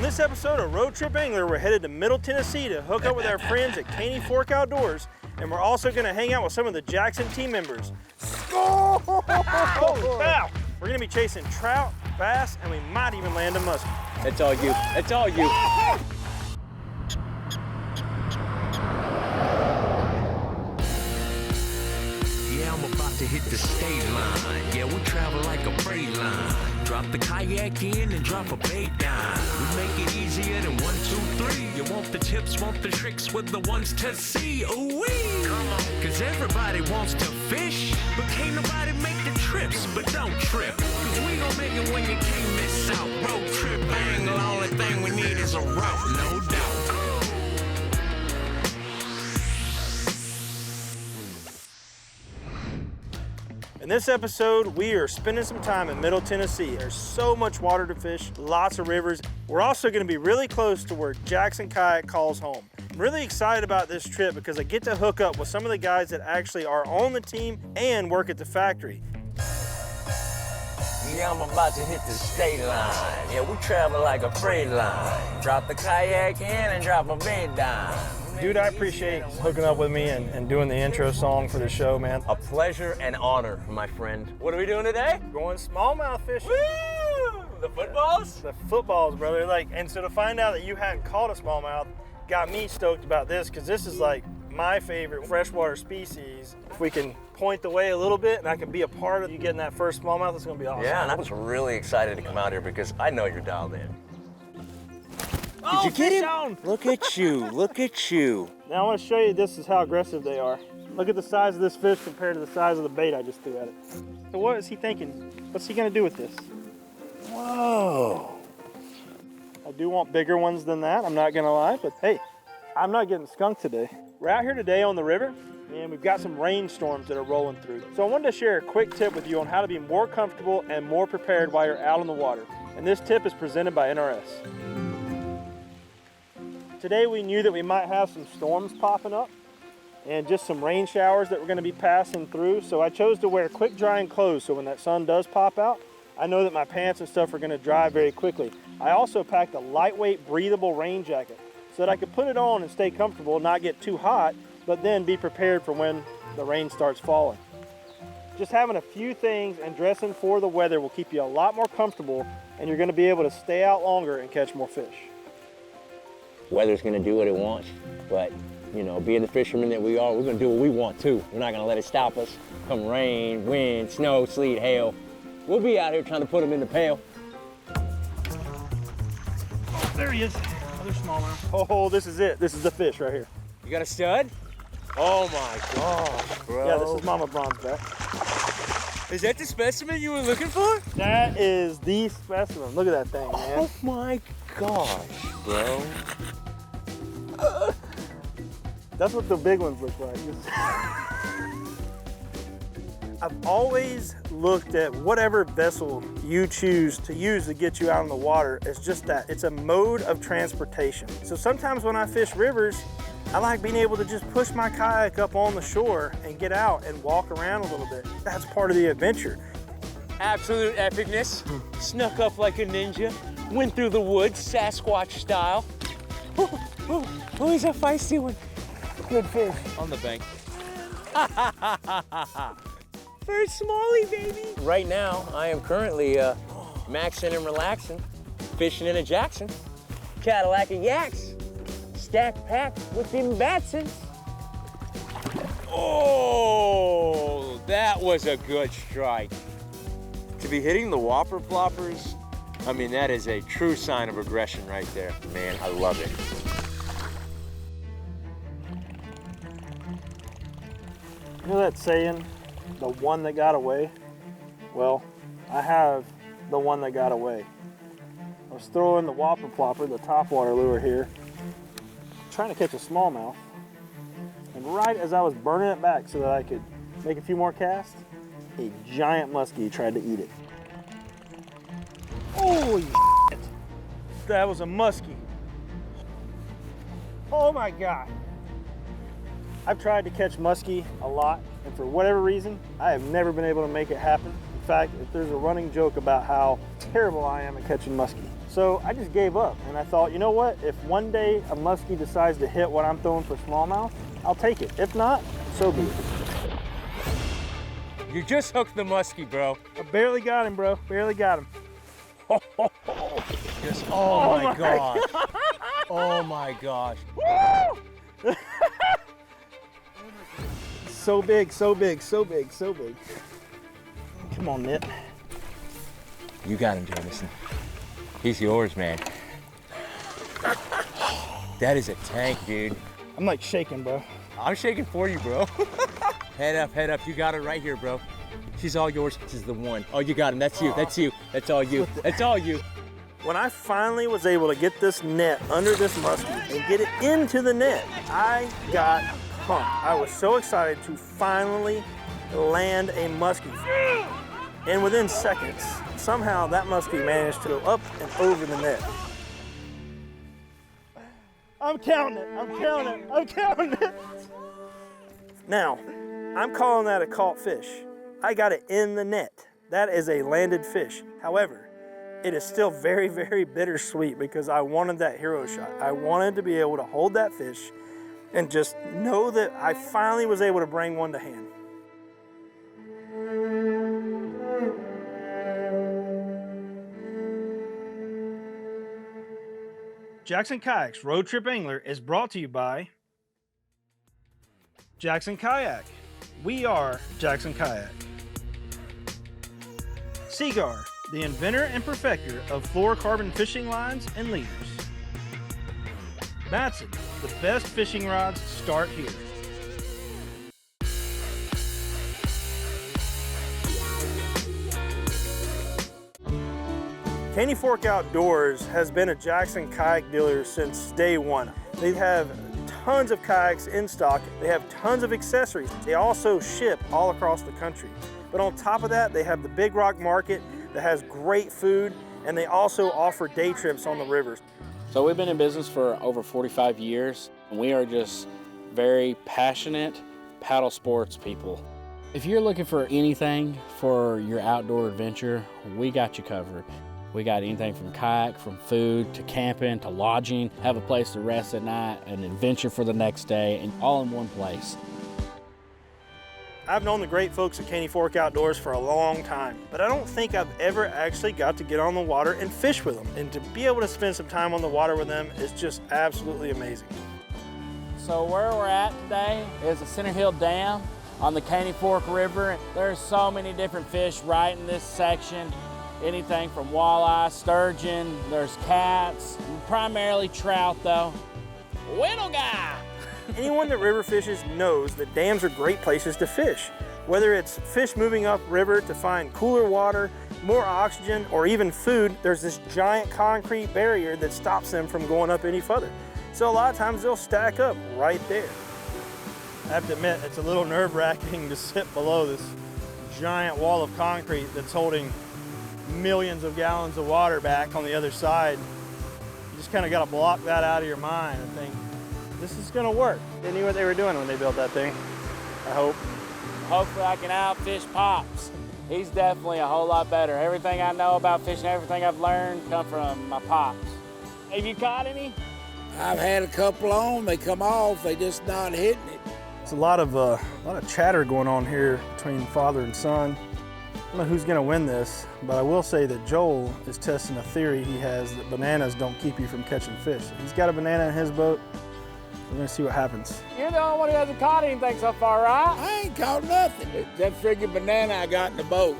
On this episode of Road Trip Angler, we're headed to Middle Tennessee to hook up with our friends at Caney Fork Outdoors, and we're also going to hang out with some of the Jackson team members. Holy cow! We're going to be chasing trout, bass, and we might even land a muskie. It's all you. It's all you. Yeah, I'm about to hit the state line. Yeah, we travel like a freight line. Drop the kayak in and drop a bait down. We make it easier than 1, 2, 3. You want the tips, want the tricks with the ones to see. Ooh-wee! Come on. Cause everybody wants to fish, but can't nobody make the trips. But don't trip, cause we gon' make it when you can't miss out. Road trip angle, only thing we need is a route, no doubt. In this episode, we are spending some time in Middle Tennessee. There's so much water to fish, lots of rivers. We're also going to be really close to where Jackson Kayak calls home. I'm really excited about this trip because I get to hook up with some of the guys that actually are on the team and work at the factory. Yeah, I'm about to hit the state line. Yeah, we travel like a freight line. Drop the kayak in and drop a bait down. Dude, I appreciate hooking up with me and doing the intro song for the show, man. A pleasure and honor, my friend. What are we doing today? Going smallmouth fishing. Woo! The footballs? The footballs, brother. And so to find out that you hadn't caught a smallmouth got me stoked about this, because this is like my favorite freshwater species. If we can point the way a little bit and I can be a part of you getting that first smallmouth, it's gonna be awesome. Yeah, and I was really excited to come out here because I know you're dialed in. Did you get him? On. Look at you, look at you. Now I want to show you this is how aggressive they are. Look at the size of this fish compared to the size of the bait I just threw at it. So what is he thinking? What's he gonna do with this? Whoa. I do want bigger ones than that, I'm not gonna lie, but hey, I'm not getting skunked today. We're out here today on the river, and we've got some rainstorms that are rolling through. So I wanted to share a quick tip with you on how to be more comfortable and more prepared while you're out on the water. And this tip is presented by NRS. Today we knew that we might have some storms popping up and just some rain showers that we're going to be passing through. So I chose to wear quick drying clothes so when that sun does pop out, I know that my pants and stuff are going to dry very quickly. I also packed a lightweight breathable rain jacket so that I could put it on and stay comfortable, not get too hot, but then be prepared for when the rain starts falling. Just having a few things and dressing for the weather will keep you a lot more comfortable, and you're going to be able to stay out longer and catch more fish. Weather's gonna do what it wants, but you know, being the fishermen that we are, we're gonna do what we want too. We're not gonna let it stop us. Come rain, wind, snow, sleet, hail. We'll be out here trying to put them in the pail. Oh, there he is. Another smallmouth. Oh, this is it. This is the fish right here. You got a stud? Oh my gosh, bro. Yeah, this is Mama Braun's back. Is that the specimen you were looking for? That is the specimen. Look at that thing, man. Oh my gosh, bro. That's what the big ones look like. I've always looked at whatever vessel you choose to use to get you out on the water as just that. It's a mode of transportation. So sometimes when I fish rivers, I like being able to just push my kayak up on the shore and get out and walk around a little bit. That's part of the adventure. Absolute epicness. Snuck up like a ninja. Went through the woods, Sasquatch style. Who is that feisty one? Good fish. On the bank. First smallie, baby. Right now, I am currently maxing and relaxing, fishing in a Jackson, Cadillac of yaks, stacked packed with them Batsons. Oh, that was a good strike. To be hitting the whopper ploppers, I mean, that is a true sign of aggression right there. Man, I love it. You know that saying, the one that got away? Well, I have the one that got away. I was throwing the whopper plopper, the topwater lure here, trying to catch a smallmouth. And right as I was burning it back so that I could make a few more casts, a giant muskie tried to eat it. Holy shit! That was a muskie. Oh my God. I've tried to catch muskie a lot, and for whatever reason, I have never been able to make it happen. In fact, if there's a running joke about how terrible I am at catching muskie. So I just gave up, and I thought, you know what? If one day a muskie decides to hit what I'm throwing for smallmouth, I'll take it. If not, so be it. You just hooked the muskie, bro. I barely got him, bro. Barely got him. Just, oh my gosh. Oh my gosh. So big, so big, so big, so big. Come on, Nit. You got him, Jameson. He's yours, man. That is a tank, dude. I'm like shaking, bro. I'm shaking for you, bro. Head up, head up. You got it right here, bro. She's all yours. This is the one. Oh, you got him. That's you. That's you. That's all you. That's all you. When I finally was able to get this net under this muskie and get it into the net, I got pumped. I was so excited to finally land a muskie. And within seconds, somehow that muskie managed to go up and over the net. I'm counting it. I'm counting it. I'm counting it. Now, I'm calling that a caught fish. I got it in the net. That is a landed fish. However, it is still very, very bittersweet because I wanted that hero shot. I wanted to be able to hold that fish and just know that I finally was able to bring one to hand. Jackson Kayak's Road Trip Angler is brought to you by Jackson Kayak. We are Jackson Kayak. Seaguar, the inventor and perfecter of fluorocarbon fishing lines and leaders. Batson, the best fishing rods start here. Caney Fork Outfitters has been a Jackson kayak dealer since day one. They have tons of kayaks in stock. They have tons of accessories. They also ship all across the country. But on top of that, they have the Big Rock Market that has great food, and they also offer day trips on the rivers. So we've been in business for over 45 years, and we are just very passionate paddle sports people. If you're looking for anything for your outdoor adventure, we got you covered. We got anything from kayak, from food, to camping, to lodging, have a place to rest at night, an adventure for the next day, and all in one place. I've known the great folks at Caney Fork Outdoors for a long time, but I don't think I've ever actually got to get on the water and fish with them. And to be able to spend some time on the water with them is just absolutely amazing. So where we're at today is the Center Hill Dam on the Caney Fork River. There's so many different fish right in this section. Anything from walleye, sturgeon, there's cats, primarily trout though. Whittle guy! Anyone that river fishes knows that dams are great places to fish. Whether it's fish moving up river to find cooler water, more oxygen, or even food, there's this giant concrete barrier that stops them from going up any further. So a lot of times they'll stack up right there. I have to admit, it's a little nerve-wracking to sit below this giant wall of concrete that's holding millions of gallons of water back on the other side. You just kind of got to block that out of your mind and think, this is going to work. They knew what they were doing when they built that thing, I hope. Hopefully I can outfish Pops. He's definitely a whole lot better. Everything I know about fishing, everything I've learned come from my Pops. Have you caught any? I've had a couple on, they come off, they just not hitting it. It's a lot of chatter going on here between father and son. I don't know who's gonna win this, but I will say that Joel is testing a theory he has that bananas don't keep you from catching fish. He's got a banana in his boat. We're gonna see what happens. You're the only one who hasn't caught anything so far, right? I ain't caught nothing. It's that friggin' banana I got in the boat.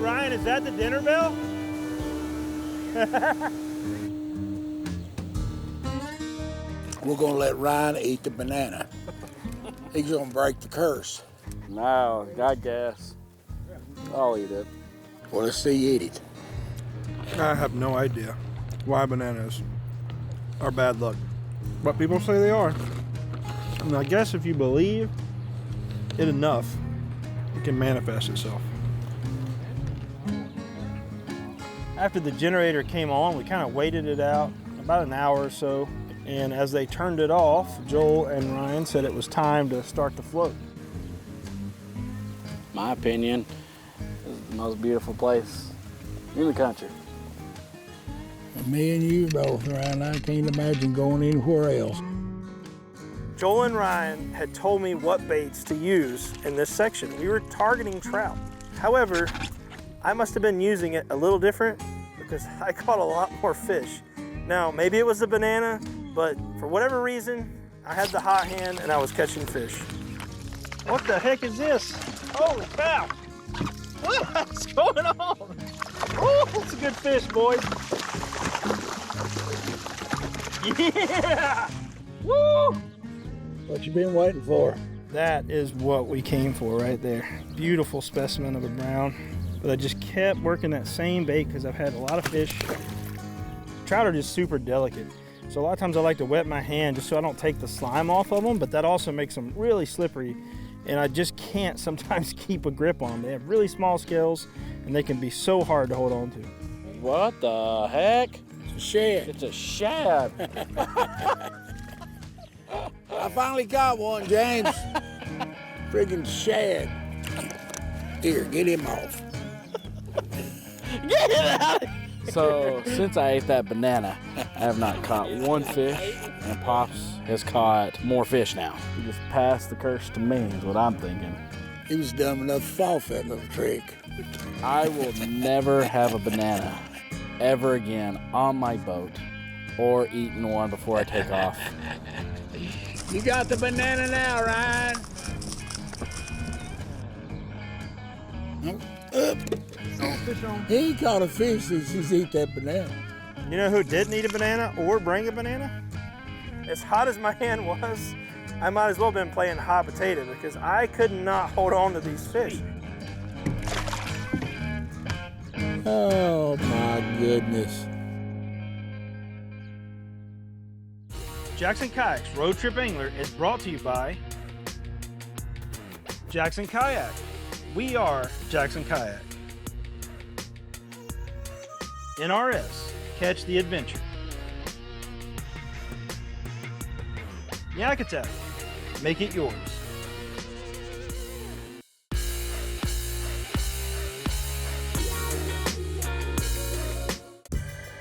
Ryan, is that the dinner bell? We're gonna let Ryan eat the banana. He's gonna break the curse. No, I guess. I'll eat it. Well, let's see you eat it. I have no idea why bananas are bad luck, but people say they are. And I guess if you believe it enough, it can manifest itself. After the generator came on, we kind of waited it out about an hour or so, and as they turned it off, Joel and Ryan said it was time to start the float. My opinion, this is the most beautiful place in the country. Me and you both, Ryan. I can't imagine going anywhere else. Joel and Ryan had told me what baits to use in this section. We were targeting trout. However, I must have been using it a little different because I caught a lot more fish. Now, maybe it was the banana, but for whatever reason, I had the hot hand and I was catching fish. What the heck is this? Holy cow! What's going on? Oh, it's a good fish, boys. Yeah! Woo! What you been waiting for? That is what we came for right there. Beautiful specimen of a brown. But I just kept working that same bait because I've had a lot of fish. Trout are just super delicate. So a lot of times I like to wet my hand just so I don't take the slime off of them, but that also makes them really slippery. And I just can't sometimes keep a grip on them. They have really small scales and they can be so hard to hold on to. What the heck? It's a shad. It's a shad. I finally got one, James. Friggin' shad. Here, get him off. Get it out! So, since I ate that banana, I have not caught one fish, and Pops has caught more fish now. He just passed the curse to me, is what I'm thinking. He was dumb enough to fall for that little trick. I will never have a banana ever again on my boat or eating one before I take off. You got the banana now, Ryan. He ain't caught a fish since he's eat that banana. You know who didn't eat a banana or bring a banana? As hot as my hand was, I might as well have been playing hot potato because I could not hold on to these fish. Oh my goodness. Jackson Kayak's Road Trip Angler is brought to you by Jackson Kayak. We are Jackson Kayak. NRS, catch the adventure. YakAttack, make it yours.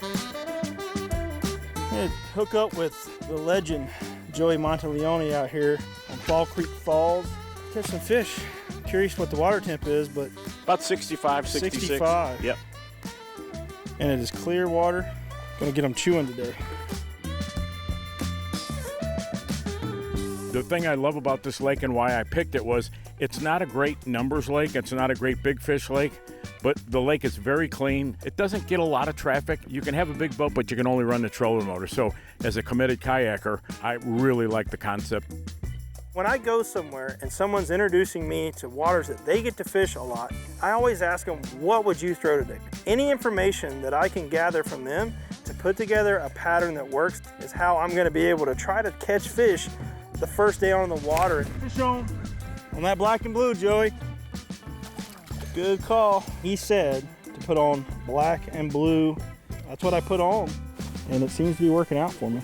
I'm gonna hook up with the legend Joey Monteleone out here on Fall Creek Falls. Catch some fish. Curious what the water temp is, but About 65, 66. 65. Yep. And it is clear water. Gonna get them chewing today. The thing I love about this lake and why I picked it was it's not a great numbers lake. It's not a great big fish lake, but the lake is very clean. It doesn't get a lot of traffic. You can have a big boat, but you can only run the trolling motor. So as a committed kayaker, I really like the concept. When I go somewhere and someone's introducing me to waters that they get to fish a lot, I always ask them, what would you throw today? Any information that I can gather from them to put together a pattern that works is how I'm gonna be able to try to catch fish the first day on the water. Fish on that black and blue, Joey. Good call. He said to put on black and blue. That's what I put on, and it seems to be working out for me.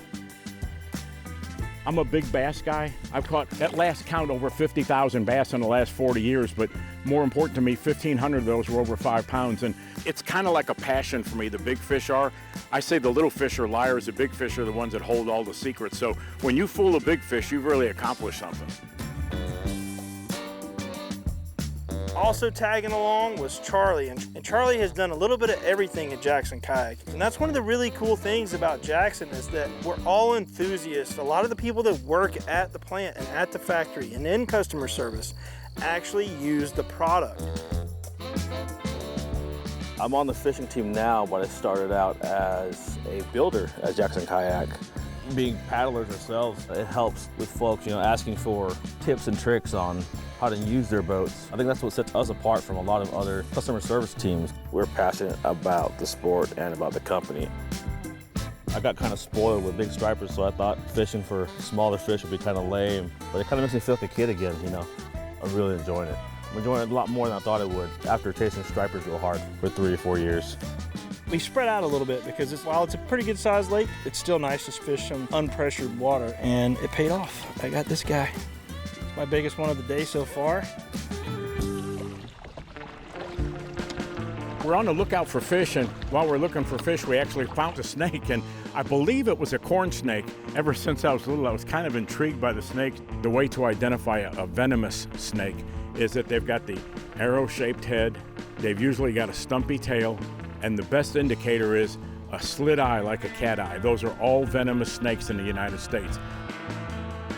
I'm a big bass guy. I've caught, at last count, over 50,000 bass in the last 40 years, but more important to me, 1,500 of those were over 5 pounds. And it's kind of like a passion for me, the big fish are. I say the little fish are liars, the big fish are the ones that hold all the secrets. So when you fool a big fish, you've really accomplished something. Also tagging along was Charlie, and Charlie has done a little bit of everything at Jackson Kayak. And that's one of the really cool things about Jackson is that we're all enthusiasts. A lot of the people that work at the plant and at the factory and in customer service actually use the product. I'm on the fishing team now, but I started out as a builder at Jackson Kayak. Being paddlers ourselves, it helps with folks, asking for tips and tricks on how to use their boats. I think that's what sets us apart from a lot of other customer service teams. We're passionate about the sport and about the company. I got kind of spoiled with big stripers, so I thought fishing for smaller fish would be kind of lame, but it kind of makes me feel like a kid again, I'm really enjoying it. I'm enjoying it a lot more than I thought it would after chasing stripers real hard for 3 or 4 years. We spread out a little bit because while it's a pretty good sized lake, it's still nice to fish some unpressured water, and it paid off. I got this guy. It's my biggest one of the day so far. were on the lookout for fish, and while we're looking for fish, we actually found a snake, and I believe it was a corn snake. Ever since I was little, I was kind of intrigued by the snake. The way to identify a venomous snake is that they've got the arrow-shaped head, they've usually got a stumpy tail, and the best indicator is a slit eye like a cat eye. Those are all venomous snakes in the United States.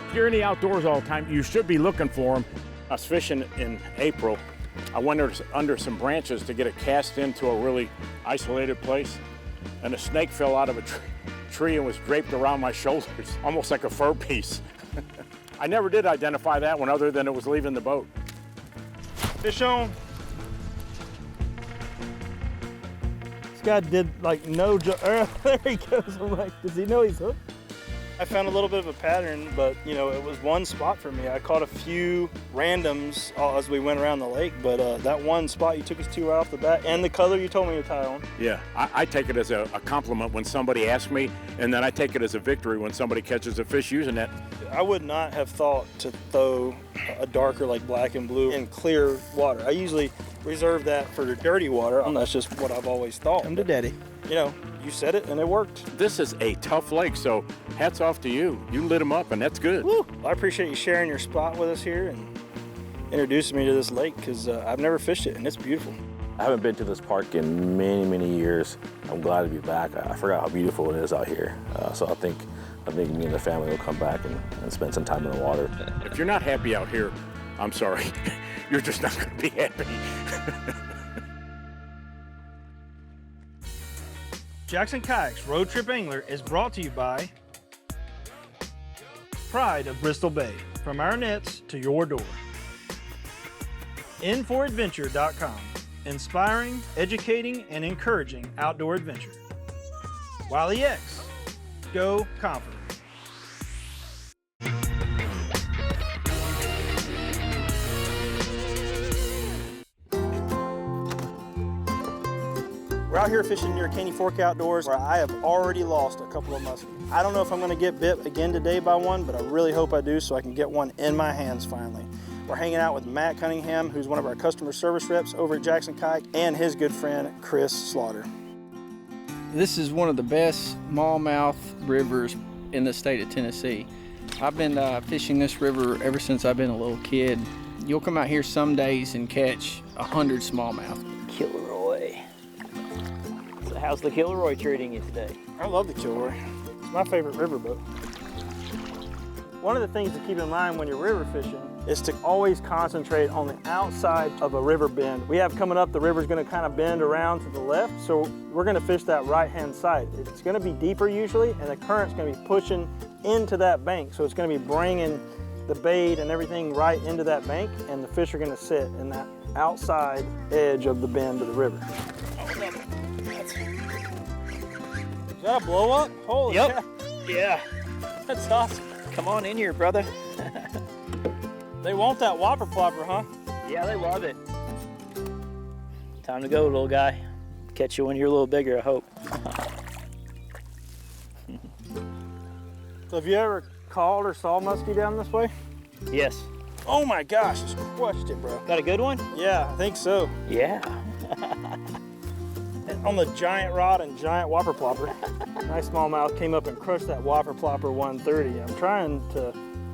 If you're in the outdoors all the time, you should be looking for them. I was fishing in April. I went under some branches to get a cast into a really isolated place, and a snake fell out of a tree and was draped around my shoulders, almost like a fur piece. I never did identify that one other than it was leaving the boat. Fish on. This guy did like no there he goes. I'm like, does he know he's hooked? I found a little bit of a pattern, but you know, it was one spot for me. I caught a few randoms as we went around the lake, but that one spot you took us to right off the bat, and the color you told me to tie on. Yeah, I take it as a compliment when somebody asks me, and then I take it as a victory when somebody catches a fish using it. I would not have thought to throw a darker like black and blue in clear water. I usually reserve that for dirty water. That's just what I've always thought. I'm the daddy. You know, you said it and it worked. This is a tough lake, so hats off to you. You lit them up, and that's good. Woo. I appreciate you sharing your spot with us here and introducing me to this lake, because I've never fished it and it's beautiful. I haven't been to this park in many, many years. I'm glad to be back. I forgot how beautiful it is out here. So I think me and the family will come back and spend some time in the water. If you're not happy out here, I'm sorry. You're just not going to be happy. Jackson Kayak's Road Trip Angler is brought to you by Pride of Bristol Bay. From our nets to your door. InForAdventure.com. Inspiring, educating, and encouraging outdoor adventure. Wiley X. Go confident. We're out here fishing near Caney Fork Outdoors, where I have already lost a couple of muskies. I don't know if I'm going to get bit again today by one, but I really hope I do so I can get one in my hands finally. We're hanging out with Matt Cunningham, who's one of our customer service reps over at Jackson Kayak, and his good friend, Chris Slaughter. This is one of the best smallmouth rivers in the state of Tennessee. I've been fishing this river ever since I've been a little kid. You'll come out here some days and catch 100 smallmouth. Kilroy. So how's the Kilroy treating you today? I love the Kilroy. It's my favorite riverboat. One of the things to keep in mind when you're river fishing is to always concentrate on the outside of a river bend. We have coming up, the river's gonna kind of bend around to the left, so we're gonna fish that right-hand side. It's gonna be deeper usually, and the current's gonna be pushing into that bank, so it's gonna be bringing the bait and everything right into that bank, and the fish are gonna sit in that outside edge of the bend of the river. Is that a blow up? Holy Yep. cow. Yeah. That's awesome. Come on in here, brother. They want that whopper plopper, huh? Yeah, they love it. Time to go, little guy. Catch you when you're a little bigger, I hope. So have you ever caught or saw muskie down this way? Yes. Oh my gosh, just crushed it, bro. Got a good one? Yeah, I think so. Yeah. On the giant rod and giant whopper plopper. Nice smallmouth came up and crushed that whopper plopper 130. I'm trying to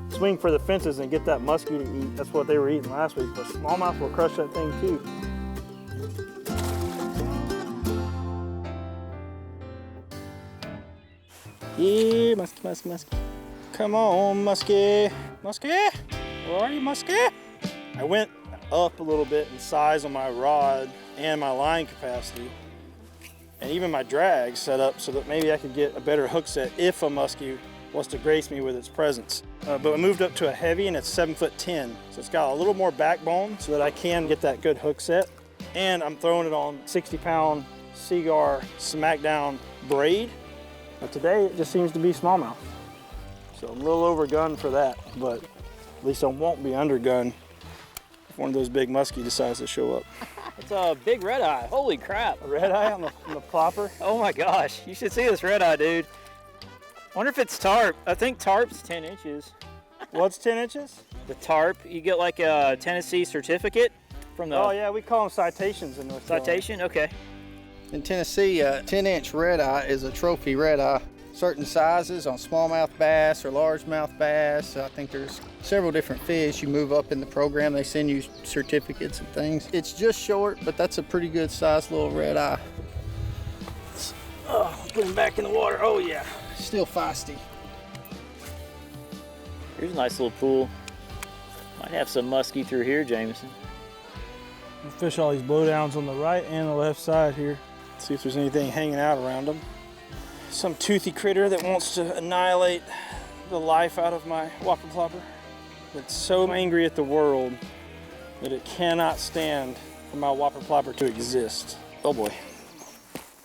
swing for the fences and get that muskie to eat. That's what they were eating last week, but smallmouth will crush that thing too. Yeah, muskie, muskie, muskie. Come on, muskie. Muskie? Where are you, muskie? I went up a little bit in size on my rod and my line capacity, and even my drag set up so that maybe I could get a better hook set if a muskie wants to grace me with its presence. But I moved up to a heavy, and it's 7'10", so it's got a little more backbone so that I can get that good hook set. And I'm throwing it on 60-pound Seaguar Smackdown Braid. But today it just seems to be smallmouth. So I'm a little overgunned for that, but at least I won't be undergunned if one of those big muskie decides to show up. It's a big red eye. Holy crap. A red eye on the plopper? Oh my gosh. You should see this red eye, dude. Wonder if it's tarp. I think tarp's 10 inches. What's 10 inches? The tarp, you get like a Tennessee certificate from the... Oh yeah, we call them citations in North Carolina. Citation? Okay. In Tennessee, a 10-inch red eye is a trophy red eye. Certain sizes on smallmouth bass or largemouth bass. I think there's several different fish. You move up in the program, they send you certificates and things. It's just short, but that's a pretty good sized little red eye. Oh, put him back in the water. Oh yeah, still feisty. Here's a nice little pool. Might have some muskie through here, Jameson. We'll fish all these blowdowns on the right and the left side here. See if there's anything hanging out around them. Some toothy critter that wants to annihilate the life out of my whopper plopper. It's so angry at the world that it cannot stand for my whopper plopper to exist. Oh boy,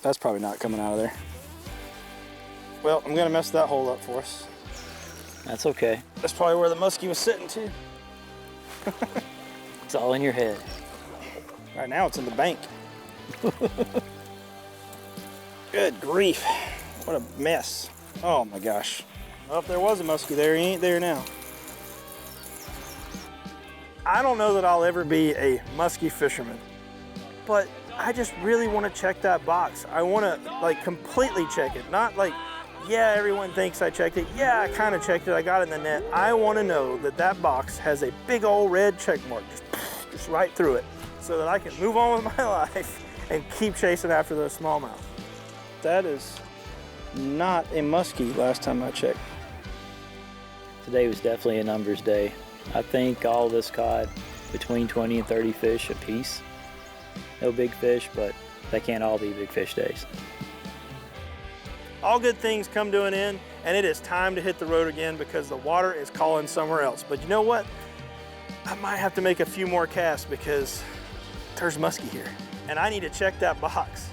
that's probably not coming out of there. Well, I'm gonna mess that hole up for us. That's okay. That's probably where the muskie was sitting too. It's all in your head. Right now it's in the bank. Good grief. What a mess. Oh my gosh. Well, if there was a muskie there, he ain't there now. I don't know that I'll ever be a muskie fisherman, but I just really want to check that box. I want to like completely check it. Not like, yeah, everyone thinks I checked it. Yeah, I kind of checked it. I got it in the net. I want to know that that box has a big old red check mark just right through it so that I can move on with my life and keep chasing after those smallmouth. That is not a muskie last time I checked. Today was definitely a numbers day. I think all of us caught between 20 and 30 fish a piece. No big fish, but they can't all be big fish days. All good things come to an end, and it is time to hit the road again because the water is calling somewhere else. But you know what? I might have to make a few more casts because there's muskie here, and I need to check that box.